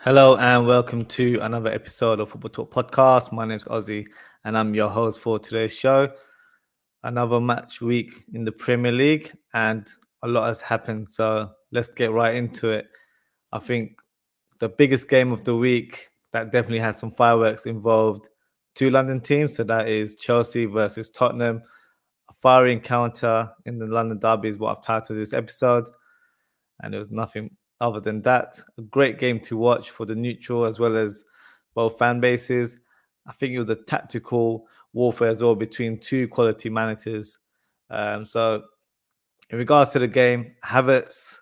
Hello and welcome to another episode of Football Talk Podcast. My name's Ozzie and I'm your host for today's show. Another match week in the Premier League and a lot has happened. So let's get right into it. I think the biggest game of the week that definitely had some fireworks involved two London teams. So that is Chelsea versus Tottenham. A fiery encounter in the London Derby is what I've titled this episode. And there was nothing other than that. A great game to watch for the neutral as well as both fan bases. I think it was a tactical warfare as well between two quality managers. So in regards to the game, Havertz,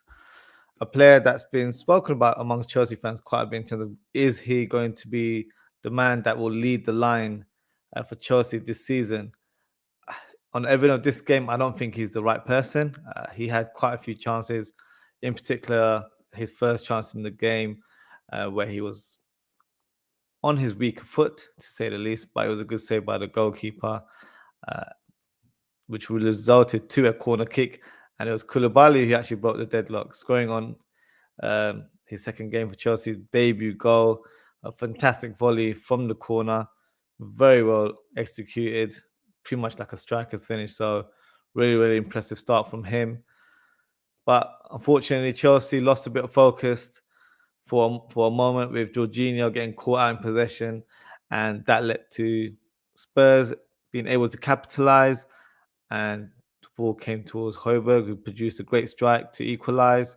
a player that's been spoken about amongst Chelsea fans quite a bit in terms of is he going to be the man that will lead the line for Chelsea this season? On every of this game, I don't think he's the right person. He had quite a few chances, in particular his first chance in the game where he was on his weak foot, to say the least, but it was a good save by the goalkeeper, which resulted to a corner kick. And it was Koulibaly who actually broke the deadlock, scoring on his second game for Chelsea's debut goal. A fantastic volley from the corner, very well executed, pretty much like a striker's finish. So really, really impressive start from him. But unfortunately, Chelsea lost a bit of focus for a moment with Jorginho getting caught out in possession, and that led to Spurs being able to capitalize. And the ball came towards Højbjerg, who produced a great strike to equalize.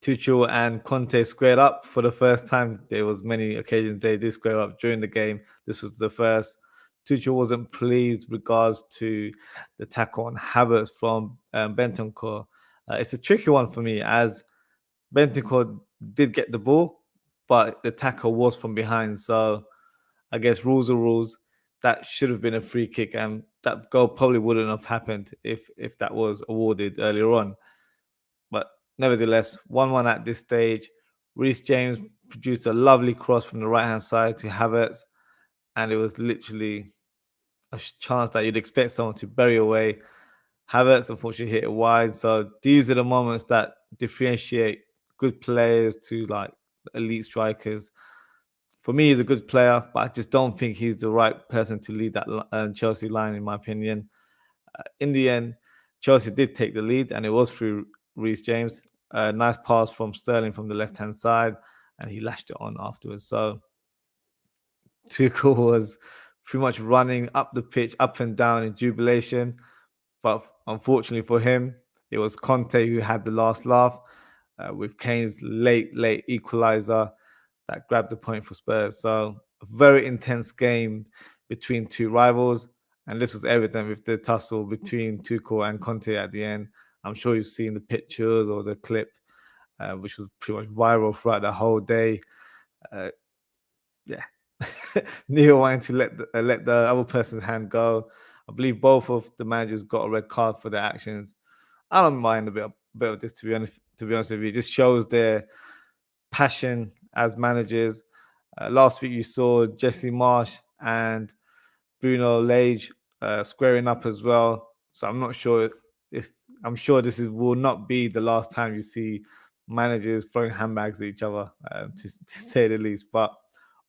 Tuchel and Conte squared up for the first time. There was many occasions they did square up during the game. This was the first. Tuchel wasn't pleased regards to the tackle on Havertz from Bentancur. It's a tricky one for me as Bentancur did get the ball, but the tackle was from behind. So I guess rules are rules. That should have been a free kick, and that goal probably wouldn't have happened if that was awarded earlier on. But nevertheless, 1-1 at this stage. Reece James produced a lovely cross from the right-hand side to Havertz, and it was literally a chance that you'd expect someone to bury away. Havertz unfortunately hit it wide. So these are the moments that differentiate good players to like elite strikers. For me, he's a good player, but I just don't think he's the right person to lead that Chelsea line, in my opinion. In the end, Chelsea did take the lead, and it was through Reece James. Nice pass from Sterling from the left-hand side, and he lashed it on afterwards. So Tuchel was pretty much running up the pitch, up and down in jubilation. But unfortunately for him, it was Conte who had the last laugh with Kane's late equalizer that grabbed the point for Spurs. So a very intense game between two rivals. And this was evident with the tussle between Tuchel and Conte at the end. I'm sure you've seen the pictures or the clip, which was pretty much viral throughout the whole day. Yeah, neither wanting to let the other person's hand go. I believe both of the managers got a red card for their actions. I don't mind a bit of this, to be honest. To be honest with you, it just shows their passion as managers. Last week you saw Jesse Marsh and Bruno Lage squaring up as well. So I'm not sure if I'm sure will not be the last time you see managers throwing handbags at each other, to say the least. But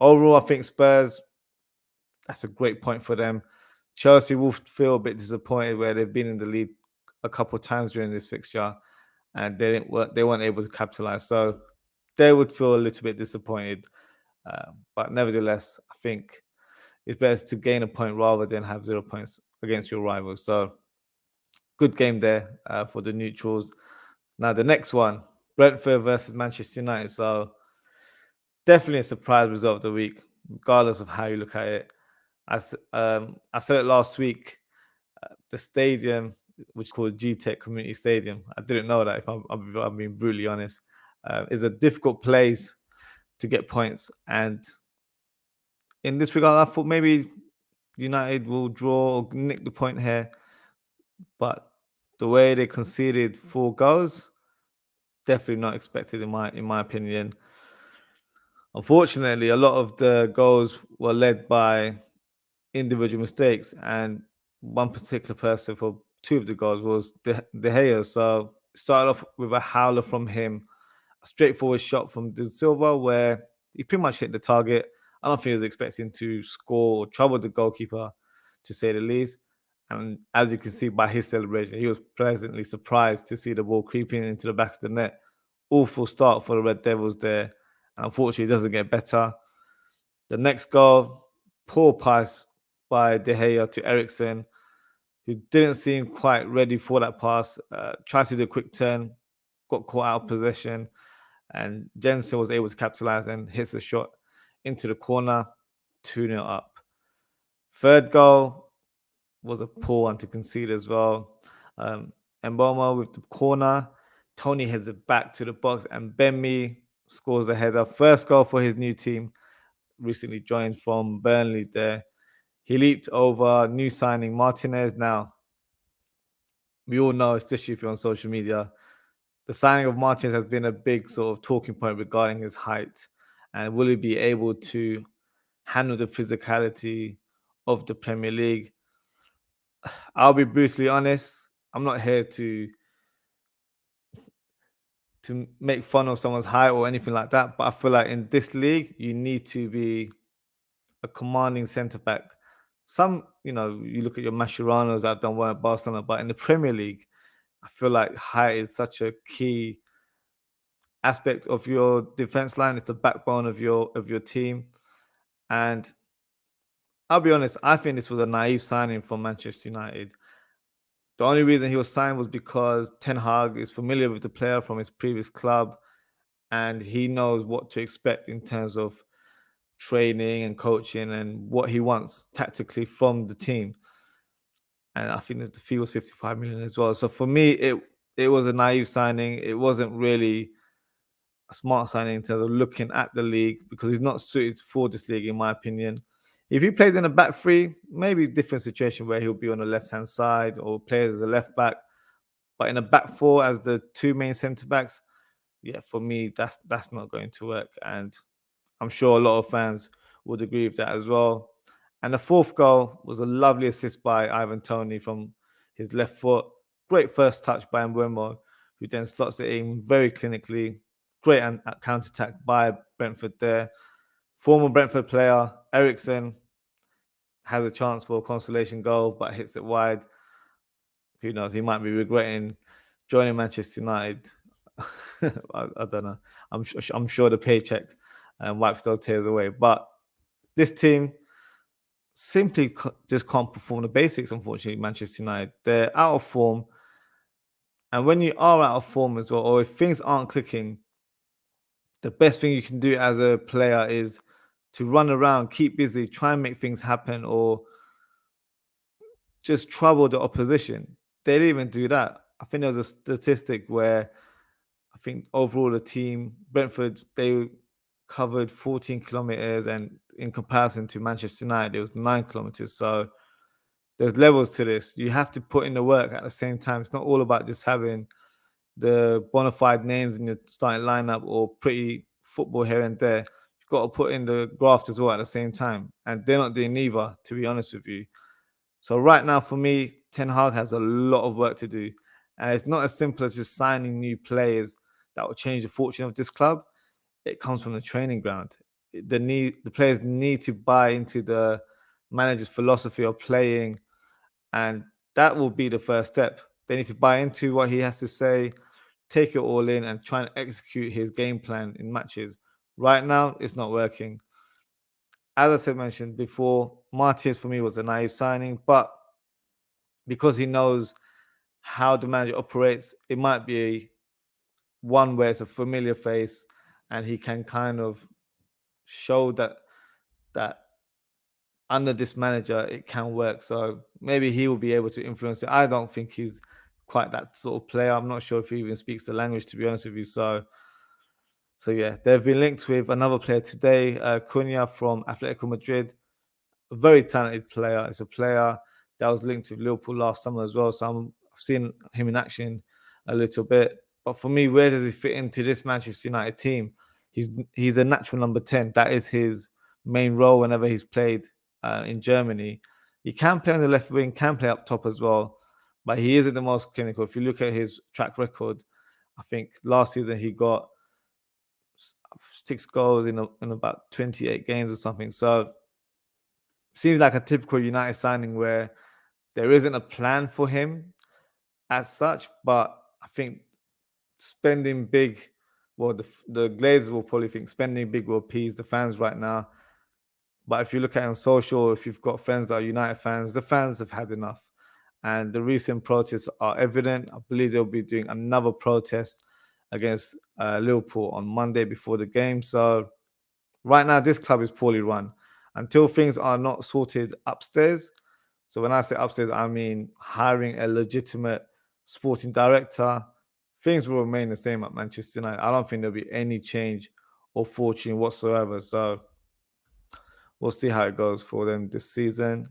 overall, I think Spurs, that's a great point for them. Chelsea will feel a bit disappointed where they've been in the lead a couple of times during this fixture and they weren't able to capitalize. So they would feel a little bit disappointed. But nevertheless, I think it's better to gain a point rather than have 0 points against your rivals. So good game there for the neutrals. Now the next one, Brentford versus Manchester United. So definitely a surprise result of the week, regardless of how you look at it. I said it last week. The stadium, which is called G-Tech Community Stadium, I didn't know that. If I'm being brutally honest, is a difficult place to get points. And in this regard, I thought maybe United will draw or nick the point here, but the way they conceded 4 goals, definitely not expected in my opinion. Unfortunately, a lot of the goals were led by individual mistakes, and one particular person for 2 of the goals was De Gea. So started off with a howler from him, a straightforward shot from De Silva where he pretty much hit the target. I don't think he was expecting to score or trouble the goalkeeper, to say the least. And as you can see by his celebration, he was pleasantly surprised to see the ball creeping into the back of the net. Awful start for the Red Devils there. And unfortunately, it doesn't get better. The next goal, poor pass by De Gea to Eriksen, who didn't seem quite ready for that pass. Tried to do a quick turn, got caught out of possession, and Jensen was able to capitalize and hits a shot into the corner, 2-0 up. Third goal was a poor one to concede as well. Mboma with the corner. Tony heads it back to the box, and Benmi scores the header. First goal for his new team, recently joined from Burnley there. He leaped over new signing Martinez. Now, we all know, especially if you're on social media, the signing of Martinez has been a big sort of talking point regarding his height. And will he be able to handle the physicality of the Premier League? I'll be brutally honest. I'm not here to make fun of someone's height or anything like that. But I feel like in this league, you need to be a commanding centre back. You look at your Mascherano's that have done well at Barcelona, but in the Premier League, I feel like height is such a key aspect of your defense line. It's the backbone of your team. And I'll be honest, I think this was a naive signing from Manchester United. The only reason he was signed was because Ten Hag is familiar with the player from his previous club, and he knows what to expect in terms of training and coaching and what he wants tactically from the team. And I think that the fee was 55 million as well. So for me, it was a naive signing. It wasn't really a smart signing in terms of looking at the league, because he's not suited for this league, in my opinion. If he plays in a back three, maybe a different situation where he'll be on the left-hand side or plays as a left back. But in a back four as the two main centre backs, yeah, for me, that's not going to work. And I'm sure a lot of fans would agree with that as well. And the fourth goal was a lovely assist by Ivan Toney from his left foot. Great first touch by Mbeumo, who then slots it in very clinically. Great counter-attack by Brentford there. Former Brentford player, Eriksen, has a chance for a consolation goal, but hits it wide. Who knows? He might be regretting joining Manchester United. I don't know. I'm sure the paycheck wipes those tears away. But this team simply just can't perform the basics, unfortunately, Manchester United. They're out of form. And when you are out of form as well, or if things aren't clicking, the best thing you can do as a player is to run around, keep busy, try and make things happen, or just trouble the opposition. They didn't even do that. I think there was a statistic where I think overall the team, Brentford, they covered 14 kilometers, and in comparison to Manchester United, it was 9 kilometers. So there's levels to this. You have to put in the work at the same time. It's not all about just having the bona fide names in your starting lineup or pretty football here and there. You've got to put in the graft as well at the same time. And they're not doing neither, to be honest with you. So right now, for me, Ten Hag has a lot of work to do. And it's not as simple as just signing new players that will change the fortune of this club. It comes from the training ground. The players need to buy into the manager's philosophy of playing, and that will be the first step. They need to buy into what he has to say, take it all in, and try and execute his game plan in matches. Right now, it's not working. As I mentioned before, Martinez for me was a naive signing, but because he knows how the manager operates, it might be one where it's a familiar face, and he can kind of show that under this manager it can work. So maybe he will be able to influence it. I don't think he's quite that sort of player. I'm not sure if he even speaks the language, to be honest with you. So yeah, they've been linked with another player today, Cunha from Atletico Madrid. A very talented player. It's a player that was linked with Liverpool last summer as well. So I've seen him in action a little bit. But for me, where does he fit into this Manchester United team? He's a natural number 10. That is his main role whenever he's played in Germany. He can play on the left wing, can play up top as well, but he isn't the most clinical. If you look at his track record, I think last season he got 6 goals in about 28 games or something. So seems like a typical United signing where there isn't a plan for him as such, but I think spending big, well, the Glazers will probably think spending big will appease the fans right now. But if you look at it on social, if you've got friends that are United fans, the fans have had enough. And the recent protests are evident. I believe they'll be doing another protest against Liverpool on Monday before the game. So right now, this club is poorly run. Until things are not sorted upstairs. So when I say upstairs, I mean hiring a legitimate sporting director. Things will remain the same at Manchester United. I don't think there'll be any change or fortune whatsoever. So we'll see how it goes for them this season.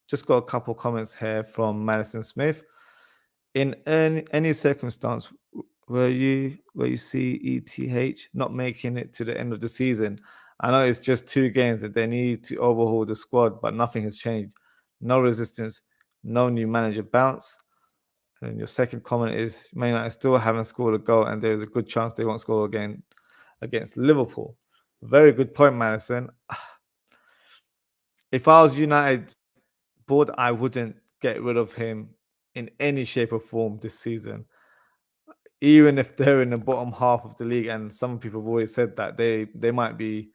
Just got a couple comments here from Madison Smith. In any circumstance where you see ETH not making it to the end of the season, I know it's just 2 games that they need to overhaul the squad, but nothing has changed. No resistance, no new manager bounce. And your second comment is Man United still haven't scored a goal, and there's a good chance they won't score again against Liverpool. Very good point, Madison. If I was United board, I wouldn't get rid of him in any shape or form this season. Even if they're in the bottom half of the league, and some people have always said that they might be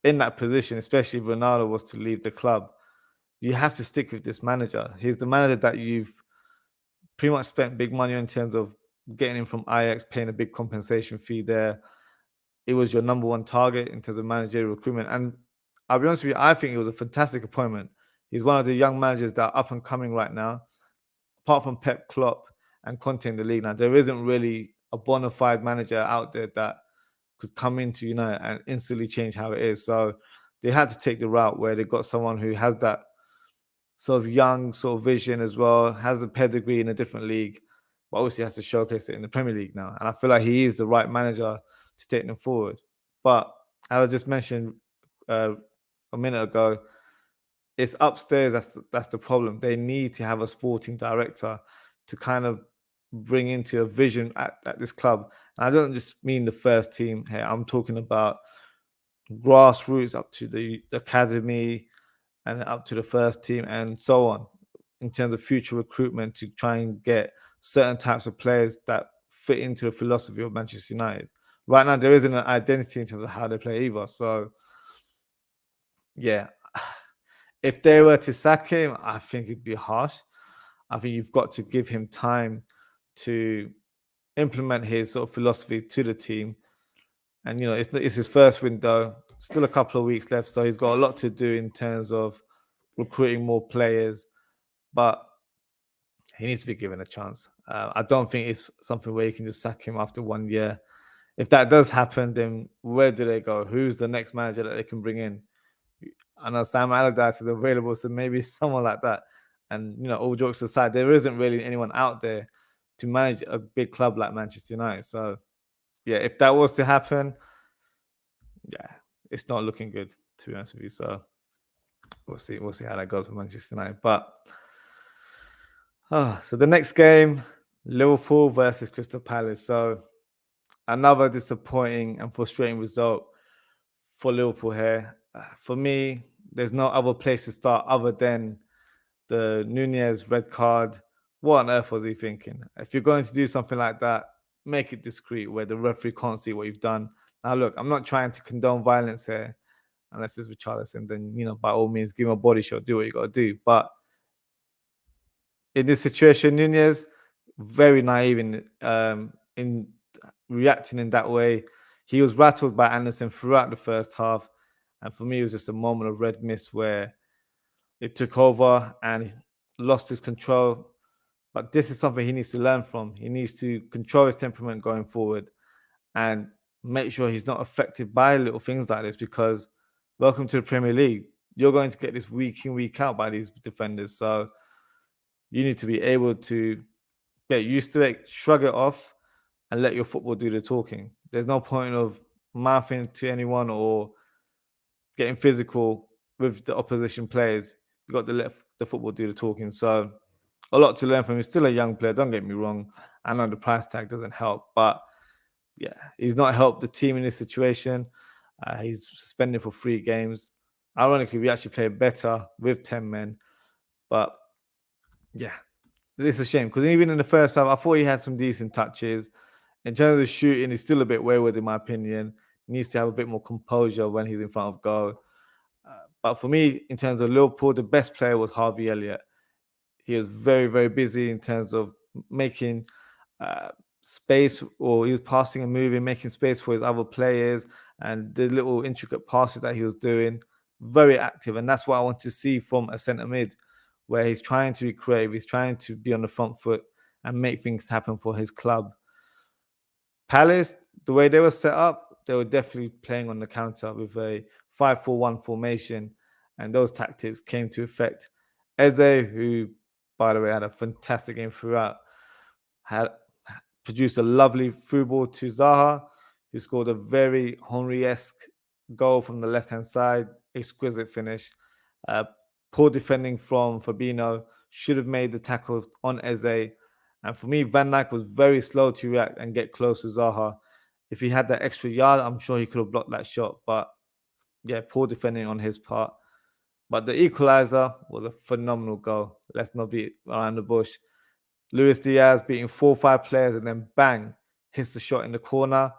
in that position, especially if Ronaldo was to leave the club. You have to stick with this manager. He's the manager that you've pretty much spent big money on in terms of getting him from Ajax, paying a big compensation fee there. It was your number one target in terms of managerial recruitment. And I'll be honest with you, I think it was a fantastic appointment. He's one of the young managers that are up and coming right now. Apart from Pep, Klopp, and Conte in the league now, there isn't really a bona fide manager out there that could come into United and instantly change how it is. So they had to take the route where they got someone who has that sort of young sort of vision as well, has a pedigree in a different league, but obviously has to showcase it in the Premier League now. And I feel like he is the right manager to take them forward. But as I just mentioned a minute ago, it's upstairs that's the problem. They need to have a sporting director to kind of bring into a vision at this club. And I don't just mean the first team here. I'm talking about grassroots up to the academy and up to the first team and so on in terms of future recruitment to try and get certain types of players that fit into the philosophy of Manchester United. Right now, there isn't an identity in terms of how they play either. So, yeah, if they were to sack him, I think it'd be harsh. I think you've got to give him time to implement his sort of philosophy to the team. And, you know, it's his first window, still a couple of weeks left. So he's got a lot to do in terms of recruiting more players. But he needs to be given a chance. I don't think it's something where you can just sack him after 1 year. If that does happen, then where do they go? Who's the next manager that they can bring in? I know Sam Allardyce is available, so maybe someone like that. And, you know, all jokes aside, there isn't really anyone out there to manage a big club like Manchester United. So, yeah, if that was to happen, yeah, it's not looking good, to be honest with you. So, we'll see how that goes for Manchester United. But, so the next game, Liverpool versus Crystal Palace. So, another disappointing and frustrating result for Liverpool here. For me, there's no other place to start other than the Nunez red card. What on earth was he thinking? If you're going to do something like that, make it discreet where the referee can't see what you've done. Now, look, I'm not trying to condone violence here, unless it's Richarlison. Then, you know, by all means, give him a body shot, do what you got to do. But in this situation, Nunez very naive in reacting in that way. He was rattled by Anderson throughout the first half, and for me, it was just a moment of red mist where it took over and he lost his control. But this is something he needs to learn from. He needs to control his temperament going forward and make sure he's not affected by little things like this, because welcome to the Premier League. You're going to get this week in, week out by these defenders. So you need to be able to get used to it, shrug it off, and let your football do the talking. There's no point of mouthing to anyone or getting physical with the opposition players. You've got to let the football do the talking. So a lot to learn from him. He's still a young player, don't get me wrong. I know the price tag doesn't help, but yeah, he's not helped the team in this situation. He's suspended for 3 games. Ironically, we actually played better with 10 men. But yeah, it's a shame because even in the first half, I thought he had some decent touches. In terms of the shooting, he's still a bit wayward, in my opinion. He needs to have a bit more composure when he's in front of goal. But for me, in terms of Liverpool, the best player was Harvey Elliott. He was very, very busy in terms of making uh, space, or he was passing and moving, making space for his other players, and the little intricate passes that he was doing. Very active, and that's what I want to see from a centre mid, where he's trying to be creative, he's trying to be on the front foot and make things happen for his club. Palace, the way they were set up, they were definitely playing on the counter with a 5-4-1 formation, and those tactics came to effect. Eze, who, by the way, had a fantastic game throughout, had produced a lovely through ball to Zaha, who scored a very Henry-esque goal from the left-hand side, exquisite finish. Uh, Poor defending from Fabinho, should have made the tackle on Eze. And for me, Van Dijk was very slow to react and get close to Zaha. If he had that extra yard, I'm sure he could have blocked that shot. But yeah, poor defending on his part. But the equalizer was a phenomenal goal. Let's not beat around the bush. Luis Diaz beating 4 or 5 players and then bang, hits the shot in the corner.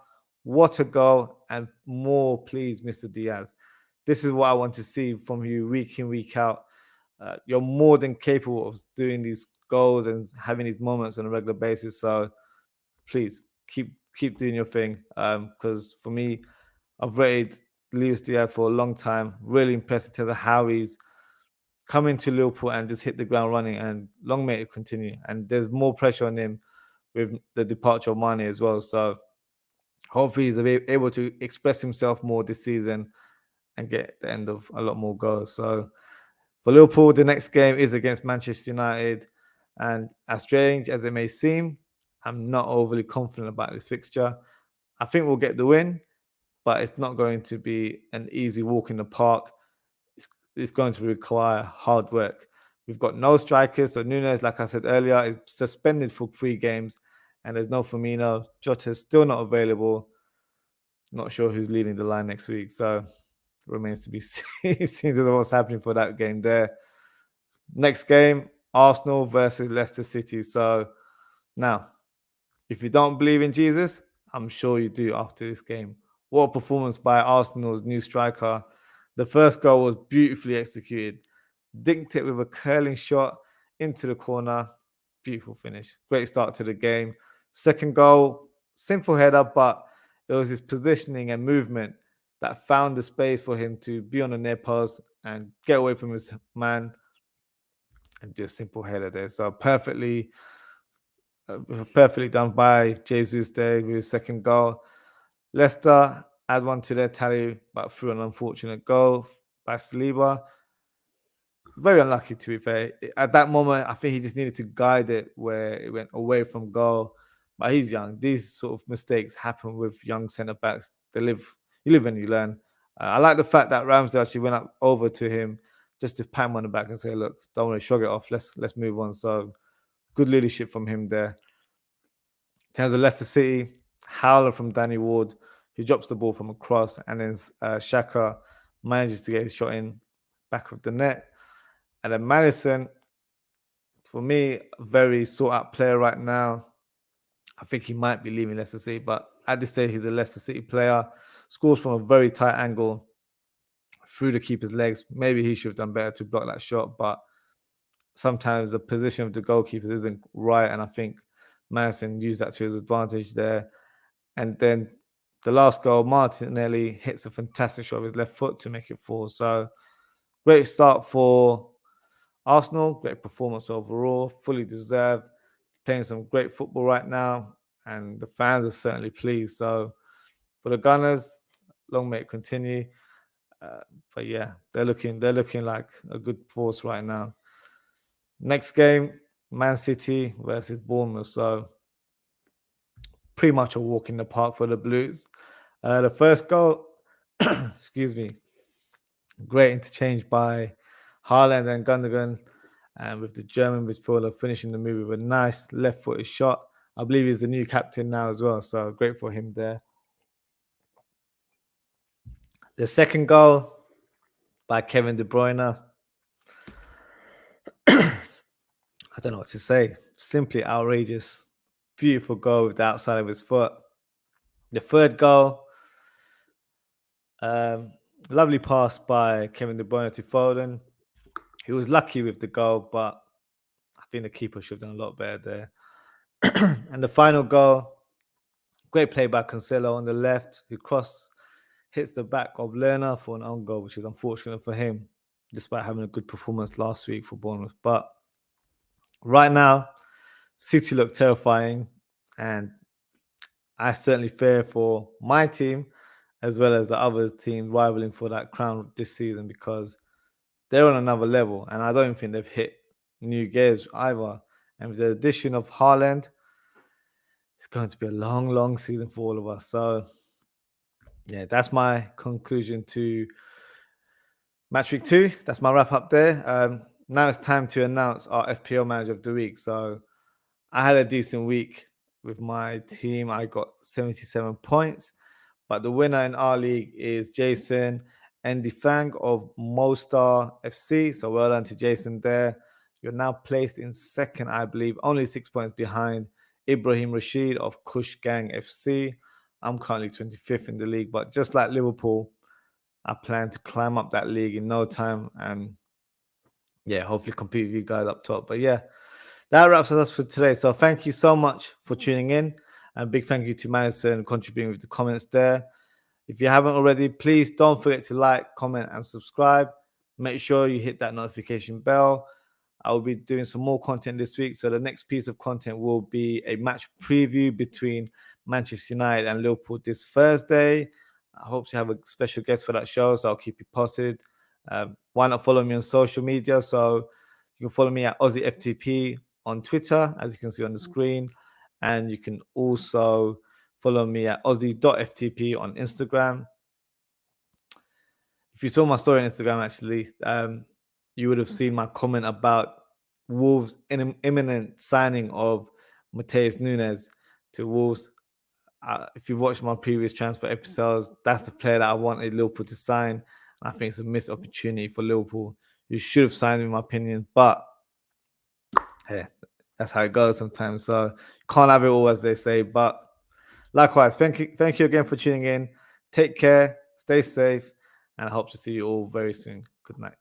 What a goal, and more, please, Mr. Diaz. This is what I want to see from you week in, week out. You're more than capable of doing these goals and having these moments on a regular basis. So please keep doing your thing. Because for me, I've rated Luis Diaz for a long time. Really impressed in terms of how he's come into Liverpool and just hit the ground running, and long may it continue. And there's more pressure on him with the departure of Mane as well. So hopefully he's able to express himself more this season and get the end of a lot more goals. So for Liverpool, the next game is against Manchester United. And as strange as it may seem, I'm not overly confident about this fixture. I think we'll get the win, but it's not going to be an easy walk in the park. It's going to require hard work. We've got no strikers. So Nunes, like I said earlier, is suspended for 3 games, and there's no Firmino. Jota's still not available. Not sure who's leading the line next week. So remains to be seen what's happening for that game there. Next game, Arsenal versus Leicester City. So now, if you don't believe in Jesus, I'm sure you do after this game. What a performance by Arsenal's new striker. The first goal was beautifully executed. Dinked it with a curling shot into the corner. Beautiful finish. Great start to the game. Second goal, simple header, but it was his positioning and movement that found the space for him to be on the near post and get away from his man and do a simple header there. So perfectly done by Jesus there with his second goal. Leicester add one to their tally, but through an unfortunate goal by Saliba. Very unlucky, to be fair. At that moment, I think he just needed to guide it where it went away from goal. But he's young. These sort of mistakes happen with young centre backs. You live and you learn. I like the fact that Ramsdale actually went up over to him just to pat him on the back and say, "Look, don't worry, shrug it off. Let's move on." So good leadership from him there. In terms of Leicester City, howler from Danny Ward, who drops the ball from across, and then Xhaka manages to get his shot in back of the net. And then Madison, for me, a very sought out player right now. I think he might be leaving Leicester City, but at this stage, he's a Leicester City player. Scores from a very tight angle through the keeper's legs. Maybe he should have done better to block that shot, but sometimes the position of the goalkeeper isn't right. And I think Madison used that to his advantage there. And then the last goal, Martinelli hits a fantastic shot with his left foot to make it 4. So great start for Arsenal, great performance overall, fully deserved. Playing some great football right now, and the fans are certainly pleased. So for the Gunners, long may it continue. But yeah, they're looking like a good force right now. Next game, Man City versus Bournemouth. So pretty much a walk in the park for the Blues. The first goal, excuse me, great interchange by Haaland and Gundogan, and with the German midfielder finishing the move with a nice left-footed shot. I believe he's the new captain now as well. So great for him there. The second goal by Kevin De Bruyne. I don't know what to say. Simply outrageous. Beautiful goal with the outside of his foot. The third goal, lovely pass by Kevin De Bruyne to Foden. He was lucky with the goal, but I think the keeper should have done a lot better there. And the final goal, great play by Cancelo on the left, who hits the back of Lerner for an own goal, which is unfortunate for him, despite having a good performance last week for Bournemouth. But right now, City look terrifying, and I certainly fear for my team as well as the other team rivaling for that crown this season, because they're on another level, and I don't think they've hit new gears either. And with the addition of Haaland, it's going to be a long, long season for all of us. So, yeah, that's my conclusion to match week 2. That's my wrap up there. Now it's time to announce our FPL manager of the week. So, I had a decent week with my team. I got 77 points. But the winner in our league is Jason Endifang of Mostar FC. So well done to Jason there. You're now placed in second, I believe, only 6 points behind Ibrahim Rashid of Kush Gang FC. I'm currently 25th in the league, but just like Liverpool, I plan to climb up that league in no time and, yeah, hopefully compete with you guys up top. But yeah, that wraps us up for today. So thank you so much for tuning in. And big thank you to Madison contributing with the comments there. If you haven't already, please don't forget to like, comment, and subscribe. Make sure you hit that notification bell. I will be doing some more content this week. So the next piece of content will be a match preview between Manchester United and Liverpool this Thursday. I hope to have a special guest for that show, so I'll keep you posted. Why not follow me on social media? So you can follow me at Ozzie FTP on Twitter, as you can see on the screen. And you can also follow me at Ozzie.ftp on Instagram. If you saw my story on Instagram, actually, you would have seen my comment about Wolves' imminent signing of Mateus Nunes to Wolves. If you've watched my previous transfer episodes, that's the player that I wanted Liverpool to sign. I think it's a missed opportunity for Liverpool. You should have signed him, in my opinion, but hey, that's how it goes sometimes. So can't have it all, as they say. But likewise, thank you again for tuning in. Take care, stay safe, and I hope to see you all very soon. Good night.